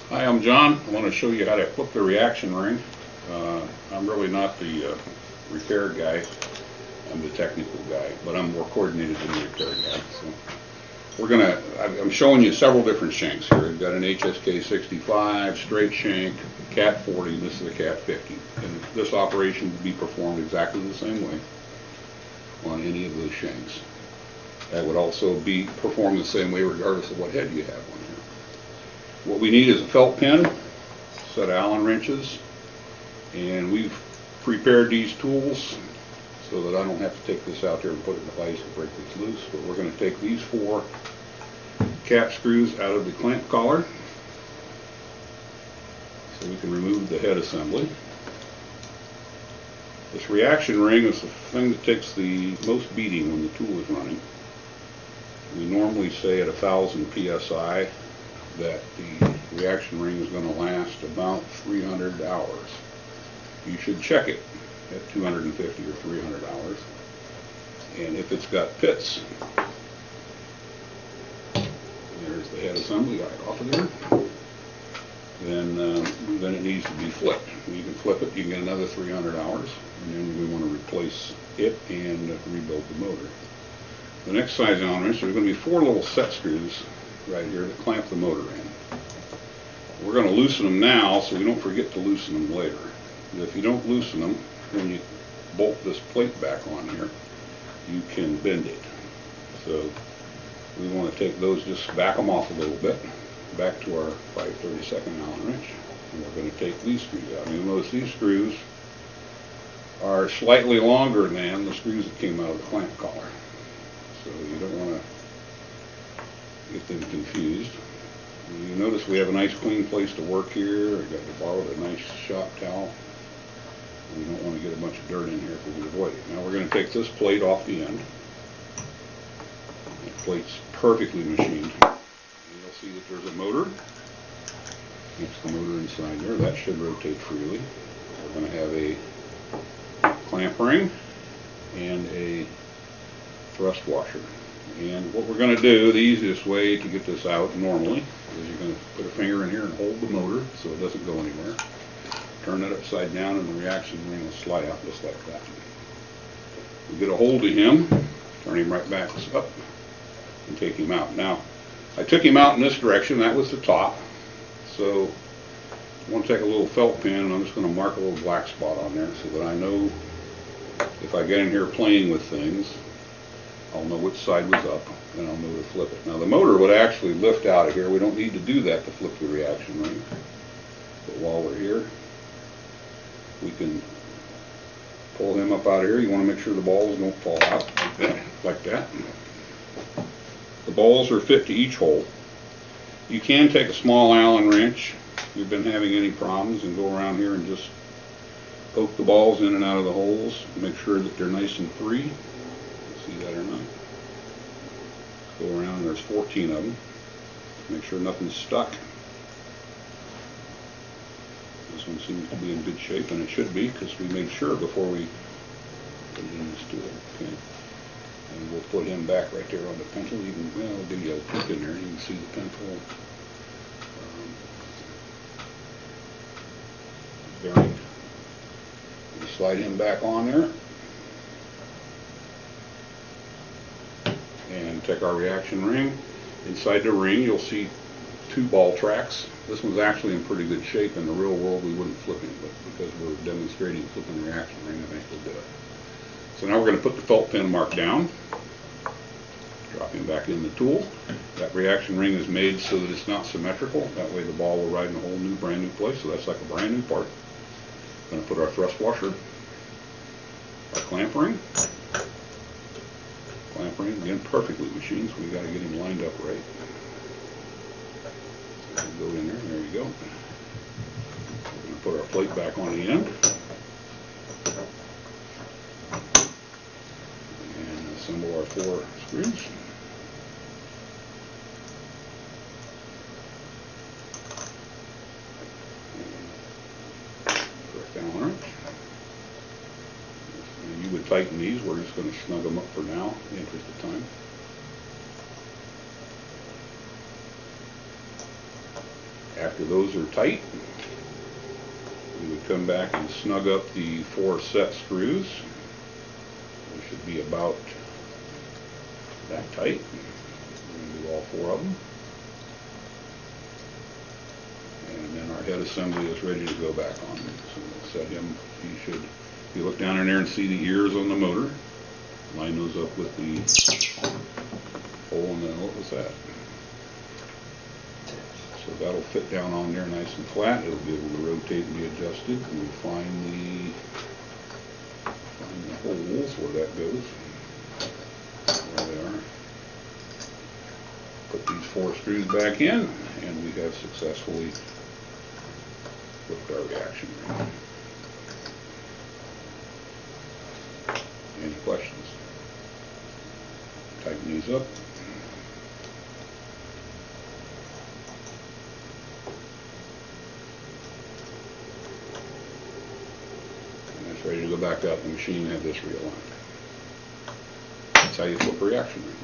Hi, I'm John. I want to show you how to flip the reaction ring. I'm really not the repair guy. I'm the technical guy, but I'm more coordinated than the repair guy. So I'm showing you several different shanks here. We've got an HSK 65, straight shank, Cat 40, this is a Cat 50. And this operation will be performed exactly the same way on any of those shanks. That would also be performed the same way regardless of what head you have on here. What we need is a felt pen, set of Allen wrenches, and we've prepared these tools so that I don't have to take this out there and put it in the vise and break this loose. But we're going to take these 4 cap screws out of the clamp collar so we can remove the head assembly. This reaction ring is the thing that takes the most beating when the tool is running. We normally say at 1,000 psi that the reaction ring is going to last about 300 hours. You should check it at 250 or 300 hours. And if it's got pits, there's the head assembly right off of there, then it needs to be flipped. You can flip it, you can get another 300 hours, and then we want to replace it and rebuild the motor. The next size Allen wrench, there's going to be 4 little set screws right here that clamp the motor in. We're going to loosen them now so we don't forget to loosen them later. If you don't loosen them, when you bolt this plate back on here, you can bend it. So we want to take those, just back them off a little bit, back to our 5/32 Allen wrench, and we're going to take these screws out. You'll notice these screws are slightly longer than the screws that came out of the clamp collar. So you don't want to get them confused. You notice we have a nice clean place to work here. I got to borrow a nice shop towel. We don't want to get a bunch of dirt in here if we can avoid it. Now we're going to take this plate off the end. The plate's perfectly machined. And you'll see that there's a motor. That's the motor inside there. That should rotate freely. We're going to have a clamp ring and a thrust washer. And what we're going to do, the easiest way to get this out normally, is you're going to put a finger in here and hold the motor so it doesn't go anywhere. Turn it upside down and the reaction ring will slide out just like that. We get a hold of him, turn him right back up, and take him out. Now, I took him out in this direction, that was the top. So I want to take a little felt pen and I'm just going to mark a little black spot on there so that I know if I get in here playing with things, I'll know which side was up and I'll know to flip it. Now the motor would actually lift out of here. We don't need to do that to flip the reaction ring. But while we're here, we can pull him up out of here. You want to make sure the balls don't fall out like that. The balls are fit to each hole. You can take a small Allen wrench if you've been having any problems and go around here and just poke the balls in and out of the holes. Make sure that they're nice and free. See that or not? Go around and there's 14 of them. Make sure nothing's stuck. This one seems to be in good shape, and it should be because we made sure before we put it in this tool. Okay. And we'll put him back right there on the pencil. You can, well, I'll give you a peek in there. You can see the pencil bearing. You slide him back on there. And take our reaction ring. Inside the ring you'll see 2 ball tracks. This one's actually in pretty good shape. In the real world we wouldn't flip him, but because we're demonstrating flipping the reaction ring, I think we'll do it. So now we're going to put the felt pen mark down, drop him back in the tool. That reaction ring is made so that it's not symmetrical. That way the ball will ride in a whole new brand new place, so that's like a brand new part. We're going to put our thrust washer, our clamp ring, again perfectly machined, so we got to get him lined up right. So we'll go in there you go. We're going to put our plate back on the end and assemble our 4 screws. Correct Allen wrench. You would tighten these. We're just going to snug them up for now in the interest of time. After those are tight, we would come back and snug up the 4 set screws. They should be about that tight. We're going to do all 4 of them. And then our head assembly is ready to go back on. So we'll set him, if you look down in there and see the ears on the motor, line those up with the hole in the, what was that? So that'll fit down on there nice and flat. It'll be able to rotate and be adjusted. And we find the holes where that goes. There they are. Put these 4 screws back in, and we have successfully flipped our reaction ring. Any questions? Tighten these up. Ready to go back out in the machine and have this realigned. That's how you flip a reaction ring.